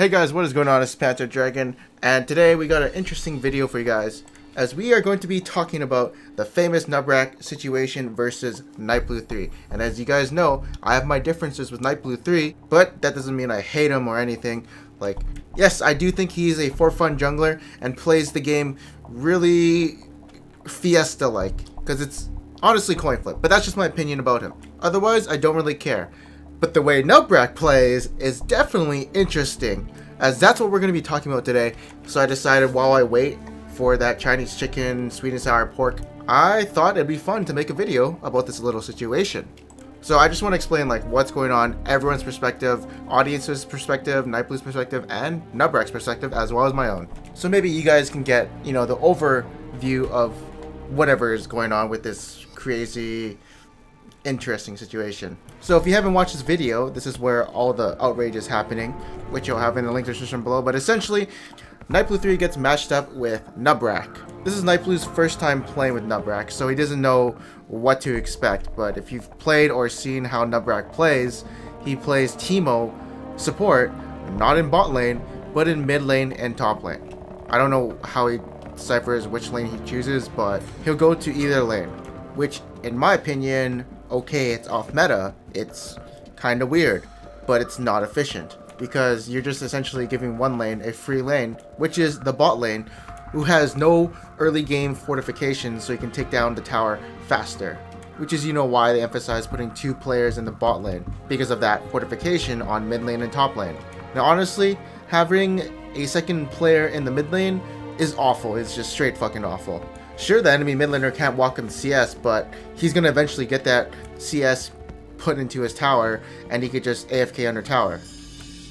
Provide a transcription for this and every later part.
Hey guys, what is going on? It's Panther Dragon, and today we got an interesting video for you guys, as we are going to be talking about the famous nubrac situation versus nightblue3. And as you guys know, I have my differences with nightblue3, but that doesn't mean I hate him or anything. Like, yes, I do think he's a for fun jungler and plays the game really Fiesta-like, because it's honestly coin flip, but that's just my opinion about him. Otherwise, I don't really care. But the way nubrac plays is definitely interesting, as that's what we're going to be talking about today. So I decided while I wait for that Chinese chicken, sweet and sour pork, I thought it'd be fun to make a video about this little situation. So I just want to explain like what's going on, everyone's perspective, audience's perspective, nightblue's perspective, and nubrac's perspective, as well as my own. So maybe you guys can get, the overview of whatever is going on with this crazy, interesting situation. So if you haven't watched this video, this is where all the outrage is happening, which you'll have in the link description below. But essentially, nightblue3 gets matched up with nubrac. This is nightblue's first time playing with nubrac, so he doesn't know what to expect. But if you've played or seen how nubrac plays, he plays Teemo support, not in bot lane, but in mid lane and top lane. I don't know how he deciphers which lane he chooses, but he'll go to either lane, which in my opinion, okay, it's off meta, it's kind of weird, but it's not efficient, because you're just essentially giving one lane a free lane, which is the bot lane, who has no early game fortification, so you can take down the tower faster, which is why they emphasize putting two players in the bot lane, because of that fortification on mid lane and top lane. Now honestly, having a second player in the mid lane is awful. It's just straight fucking awful. Sure, the enemy mid laner can't walk in CS, but he's gonna eventually get that CS put into his tower, and he could just AFK under tower.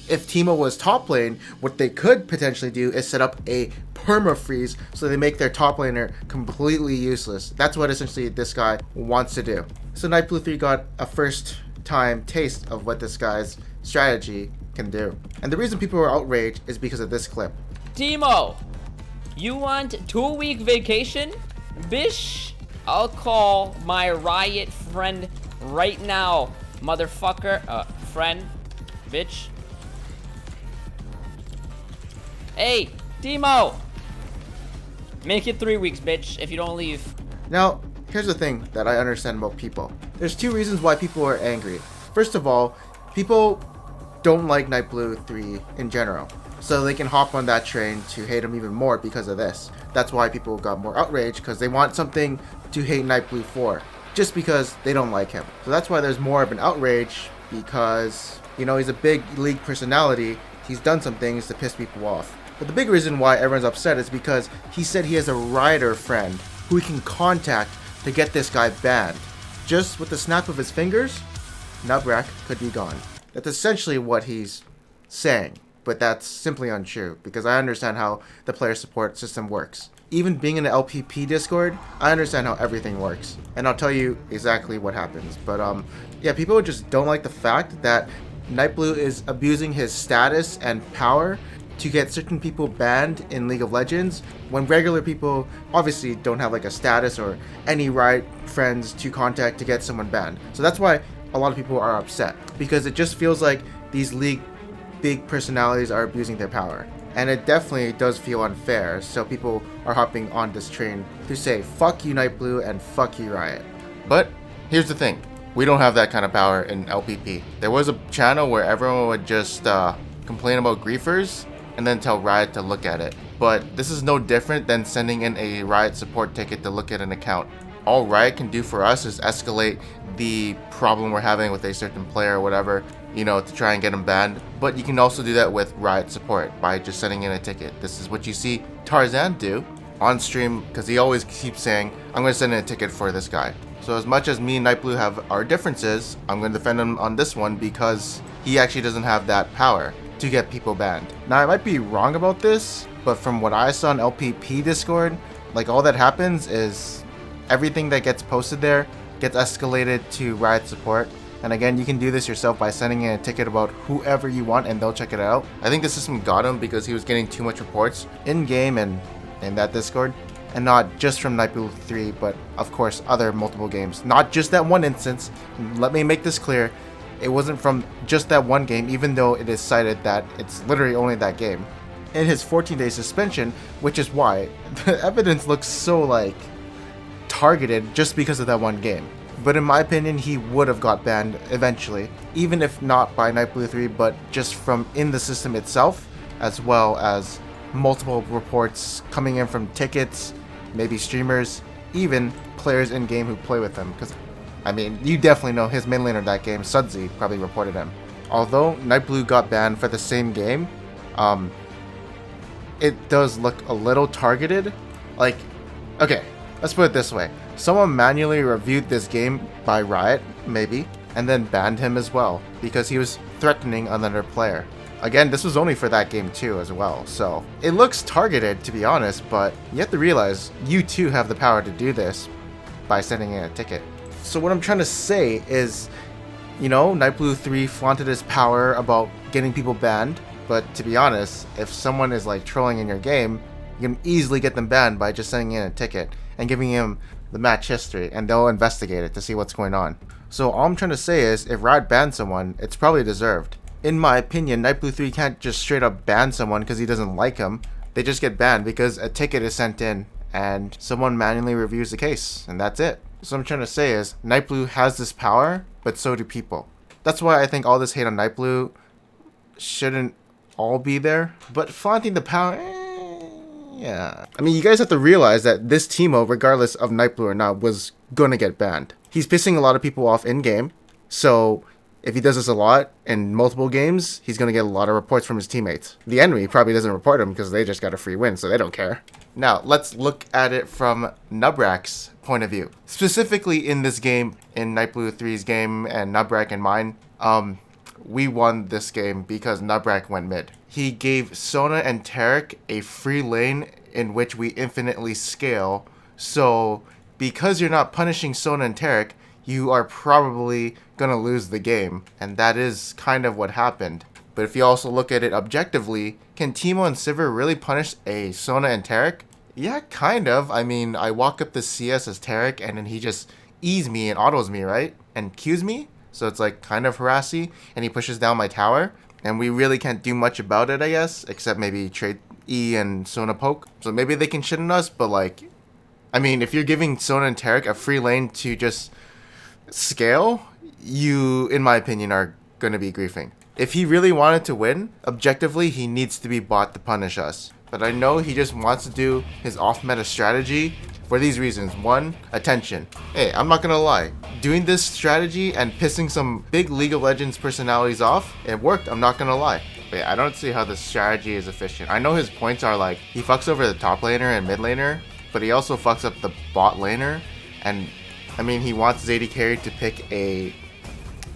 If Teemo was top lane, what they could potentially do is set up a perma freeze, so they make their top laner completely useless. That's what essentially this guy wants to do. So nightblue3 got a first time taste of what this guy's strategy can do. And the reason people are outraged is because of this clip. Teemo, you want 2-week vacation? Bish, I'll call my riot friend right now, motherfucker. Friend, bitch. Hey, Teemo, make it 3 weeks, bitch, if you don't leave. Now, here's the thing that I understand about people. There's two reasons why people are angry. First of all, people don't like nightblue3 in general, so they can hop on that train to hate him even more because of this. That's why people got more outraged, because they want something to hate nightblue for, just because they don't like him. So that's why there's more of an outrage, because he's a big league personality. He's done some things to piss people off. But the big reason why everyone's upset is because he said he has a rioter friend who he can contact to get this guy banned. Just with the snap of his fingers, nubrac could be gone. That's essentially what he's saying, but that's simply untrue, because I understand how the player support system works. Even being in the LPP Discord, I understand how everything works, and I'll tell you exactly what happens. But yeah, people just don't like the fact that nightblue is abusing his status and power to get certain people banned in League of Legends, when regular people obviously don't have like a status or any riot friends to contact to get someone banned. So that's why a lot of people are upset, because it just feels like these league big personalities are abusing their power, and it definitely does feel unfair. So people are hopping on this train to say fuck you nightblue and fuck you riot. But here's the thing, we don't have that kind of power in LPP. There was a channel where everyone would just complain about griefers and then tell riot to look at it, but this is no different than sending in a riot support ticket to look at an account. All riot can do for us is escalate the problem we're having with a certain player or whatever, to try and get him banned. But you can also do that with riot support by just sending in a ticket. This is what you see Tarzan do on stream, because he always keeps saying, I'm going to send in a ticket for this guy. So as much as me and nightblue have our differences, I'm going to defend him on this one, because he actually doesn't have that power to get people banned. Now I might be wrong about this, but from what I saw in LPP Discord, like all that happens is everything that gets posted there gets escalated to riot support. And again, you can do this yourself by sending in a ticket about whoever you want and they'll check it out. I think the system got him because he was getting too much reports in game and in that Discord, and not just from nightblue3, but of course other multiple games, not just that one instance. Let me make this clear, it wasn't from just that one game, even though it is cited that it's literally only that game. In his 14-day suspension, which is why the evidence looks so like targeted just because of that one game. But in my opinion, he would have got banned eventually, even if not by nightblue3, but just from in the system itself, as well as multiple reports coming in from tickets, maybe streamers, even players in game who play with him. Because, I mean, you definitely know his main laner that game, Sudsy, probably reported him. Although nightblue got banned for the same game, it does look a little targeted. Like, okay, let's put it this way. Someone manually reviewed this game by Riot, maybe, and then banned him as well, because he was threatening another player. Again, this was only for that game too as well, so it looks targeted to be honest, but you have to realize you too have the power to do this by sending in a ticket. So what I'm trying to say is, you know, nightblue3 flaunted his power about getting people banned, but to be honest, if someone is like trolling in your game, you can easily get them banned by just sending in a ticket and giving him the match history, and they'll investigate it to see what's going on. So all I'm trying to say is, if Riot bans someone, it's probably deserved. In my opinion, nightblue3 can't just straight up ban someone because he doesn't like him. They just get banned because a ticket is sent in and someone manually reviews the case, and that's it. So what I'm trying to say is, nightblue has this power, but so do people. That's why I think all this hate on nightblue shouldn't all be there, but flaunting the power, yeah. I mean, you guys have to realize that this Teemo, regardless of nightblue or not, was gonna get banned. He's pissing a lot of people off in-game, so if he does this a lot in multiple games, he's gonna get a lot of reports from his teammates. The enemy probably doesn't report him because they just got a free win, so they don't care. Now, let's look at it from nubrac's point of view. Specifically in this game, in nightblue3's game and nubrac and mine, we won this game because nubrac went mid. He gave Sona and Taric a free lane in which we infinitely scale, so because you're not punishing Sona and Taric, you are probably gonna lose the game, and that is kind of what happened. But if you also look at it objectively, can Teemo and Sivir really punish a Sona and Taric? Yeah, kind of. I mean, I walk up the CS as Taric, and then he just E's me and autos me, right? And Qs me? So it's like kind of harassy, and he pushes down my tower, and we really can't do much about it, I guess, except maybe trade E and Sona poke. So maybe they can shit on us, but like, I mean, if you're giving Sona and Taric a free lane to just scale, you, in my opinion, are going to be griefing. If he really wanted to win, objectively, he needs to be bought to punish us. But I know he just wants to do his off-meta strategy for these reasons. One, attention. Hey, I'm not going to lie. Doing this strategy and pissing some big League of Legends personalities off, it worked, I'm not going to lie. But yeah, I don't see how this strategy is efficient. I know his points are like, he fucks over the top laner and mid laner, but he also fucks up the bot laner, and I mean, he wants his AD carry to pick a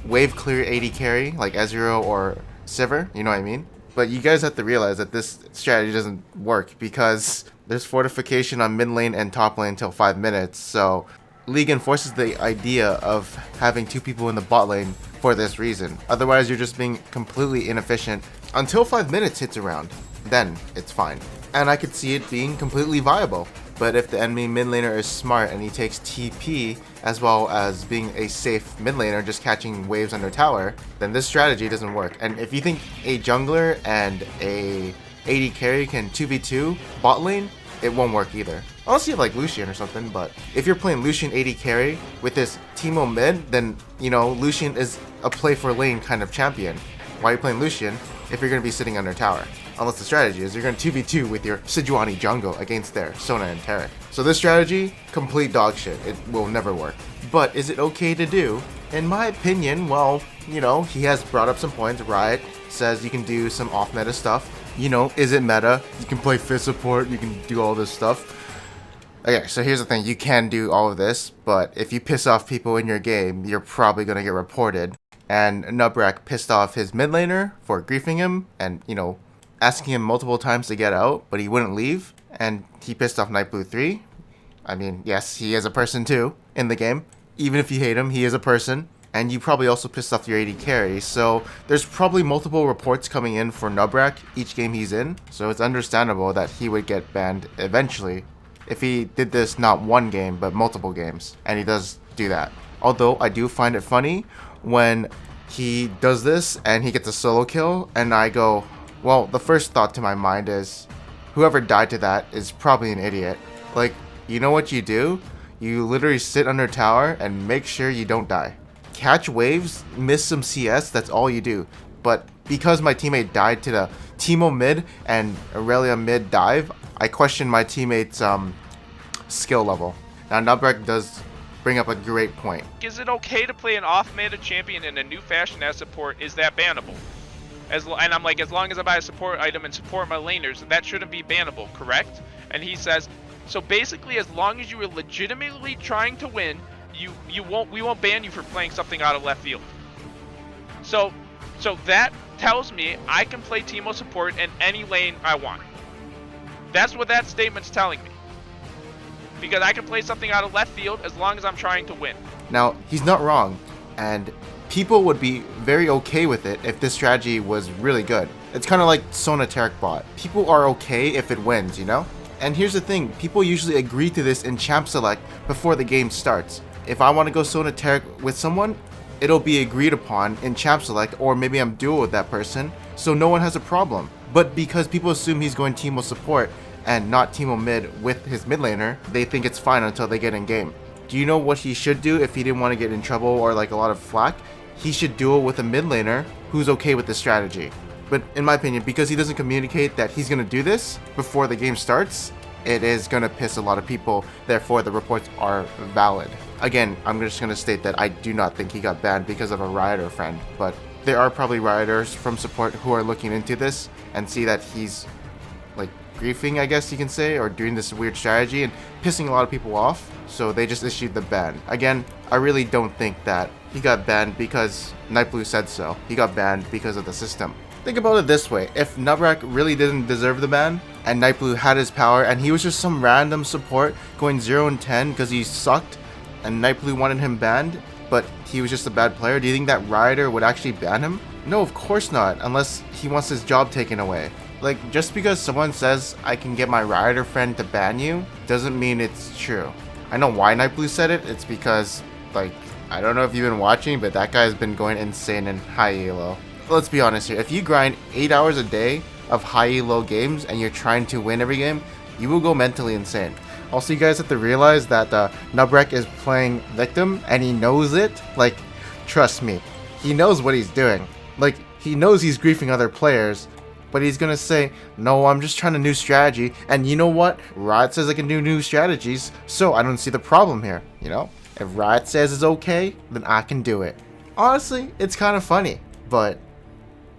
wave clear AD carry, like Ezreal or Sivir, you know what I mean? But you guys have to realize that this strategy doesn't work because there's fortification on mid lane and top lane until 5 minutes, so League enforces the idea of having 2 people in the bot lane for this reason. Otherwise, you're just being completely inefficient until 5 minutes hits around. Then it's fine. And I could see it being completely viable. But if the enemy mid laner is smart and he takes TP as well as being a safe mid laner just catching waves under tower, then this strategy doesn't work. And if you think a jungler and a AD carry can 2v2 bot lane, it won't work either. Unless you have like Lucian or something, but if you're playing Lucian AD carry with this Teemo mid, then, you know, Lucian is a play for lane kind of champion. Why are you playing Lucian if you're going to be sitting under tower? Unless the strategy is you're going to 2v2 with your Sejuani jungle against their Sona and Taric. So this strategy, complete dog shit. It will never work. But is it okay to do? In my opinion, well, you know, he has brought up some points. Riot says you can do some off-meta stuff. You know, is it meta? You can play fist support, you can do all this stuff. Okay, so here's the thing. You can do all of this, but if you piss off people in your game, you're probably going to get reported. And nubrac pissed off his mid laner for griefing him and, you know, asking him multiple times to get out, but he wouldn't leave, and he pissed off nightblue3. I mean, yes, he is a person too in the game. Even if you hate him, he is a person, and you probably also pissed off your AD carry, so there's probably multiple reports coming in for nubrac each game he's in, so it's understandable that he would get banned eventually if he did this not one game, but multiple games, and he does do that. Although, I do find it funny when he does this and he gets a solo kill, and I go, well, the first thought to my mind is, whoever died to that is probably an idiot. Like, you know what you do? You literally sit under tower and make sure you don't die. Catch waves, miss some CS, that's all you do. But because my teammate died to the Teemo mid and Aurelia mid dive, I question my teammate's skill level. Now, nubrac does bring up a great point. Is it okay to play an off-meta champion in a new fashion as support? Is that bannable? And I'm like, as long as I buy a support item and support my laners, that shouldn't be bannable, correct? And he says, so basically, as long as you are legitimately trying to win, we won't ban you for playing something out of left field. So that tells me I can play Teemo support in any lane I want. That's what that statement's telling me. Because I can play something out of left field as long as I'm trying to win. Now, he's not wrong, and people would be very okay with it if this strategy was really good. It's kind of like Sona Taric bot. People are okay if it wins, you know? And here's the thing, people usually agree to this in champ select before the game starts. If I want to go Sona Taric with someone, it'll be agreed upon in champ select, or maybe I'm duo with that person, so no one has a problem. But because people assume he's going Teemo support and not Teemo mid with his mid laner, they think it's fine until they get in game. Do you know what he should do if he didn't want to get in trouble or like a lot of flack? He should duo with a mid laner who's okay with this strategy. But in my opinion, because he doesn't communicate that he's going to do this before the game starts, it is going to piss a lot of people, therefore the reports are valid. Again, I'm just going to state that I do not think he got banned because of a rioter friend, but there are probably rioters from support who are looking into this and see that he's like griefing, I guess you can say, or doing this weird strategy and pissing a lot of people off, so they just issued the ban. Again, I really don't think that he got banned because nightblue said so. He got banned because of the system. Think about it this way, if nubrac really didn't deserve the ban, and nightblue had his power, and he was just some random support going 0 and 10 because he sucked, and nightblue wanted him banned, but he was just a bad player, do you think that rioter would actually ban him? No, of course not, unless he wants his job taken away. Like, just because someone says I can get my rioter friend to ban you, doesn't mean it's true. I know why nightblue said it, it's because, like, I don't know if you've been watching, but that guy's been going insane in high elo. Let's be honest here, if you grind 8 hours a day of high elo games and you're trying to win every game, you will go mentally insane. Also, you guys have to realize that nubrac is playing victim and he knows it. Like, trust me, he knows what he's doing. Like, he knows he's griefing other players, but he's gonna say, no, I'm just trying a new strategy, and you know what? Riot says I can do new strategies, so I don't see the problem here, you know? If Riot says it's okay, then I can do it. Honestly, it's kind of funny, but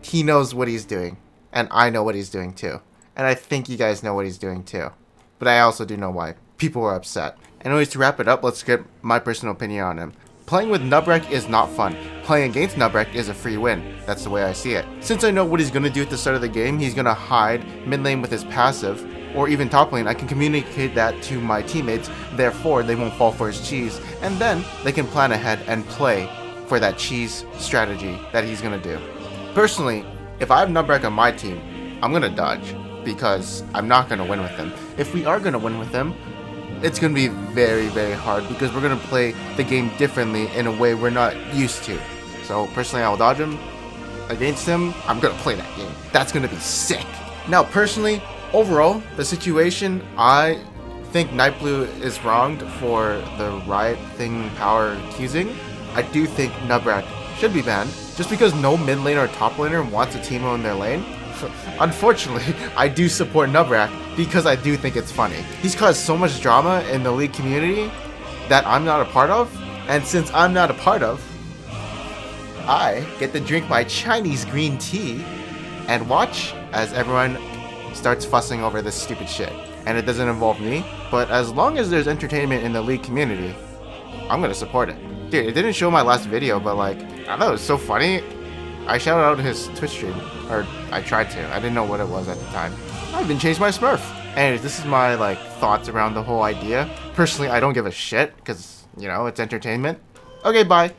he knows what he's doing, and I know what he's doing too. And I think you guys know what he's doing too. But I also do know why people are upset. Anyways, to wrap it up, let's get my personal opinion on him. Playing with nubrac is not fun. Playing against nubrac is a free win. That's the way I see it. Since I know what he's going to do at the start of the game, he's going to hide mid lane with his passive, or even top lane. I can communicate that to my teammates, therefore they won't fall for his cheese, and then they can plan ahead and play for that cheese strategy that he's going to do. Personally, if I have nubrac on my team, I'm going to dodge, because I'm not going to win with him. If we are going to win with him, it's going to be very, very hard because we're going to play the game differently in a way we're not used to. So personally, I will dodge him. Against him, I'm going to play that game. That's going to be sick. Now, personally, overall, the situation, I think nightblue is wronged for the riot thing power accusing. I do think nubrac should be banned. Just because no mid laner or top laner wants a Teemo in their lane, unfortunately, I do support nubrac because I do think it's funny. He's caused so much drama in the league community that I'm not a part of, and since I'm not a part of, I get to drink my Chinese green tea and watch as everyone starts fussing over this stupid shit. And it doesn't involve me, but as long as there's entertainment in the league community, I'm gonna support it. Dude, it didn't show my last video, but like, I thought it was so funny. I shouted out his Twitch stream, or I tried to. I didn't know what it was at the time. I even changed my Smurf. Anyways, this is my like thoughts around the whole idea. Personally, I don't give a shit because, you know, it's entertainment. Okay, bye.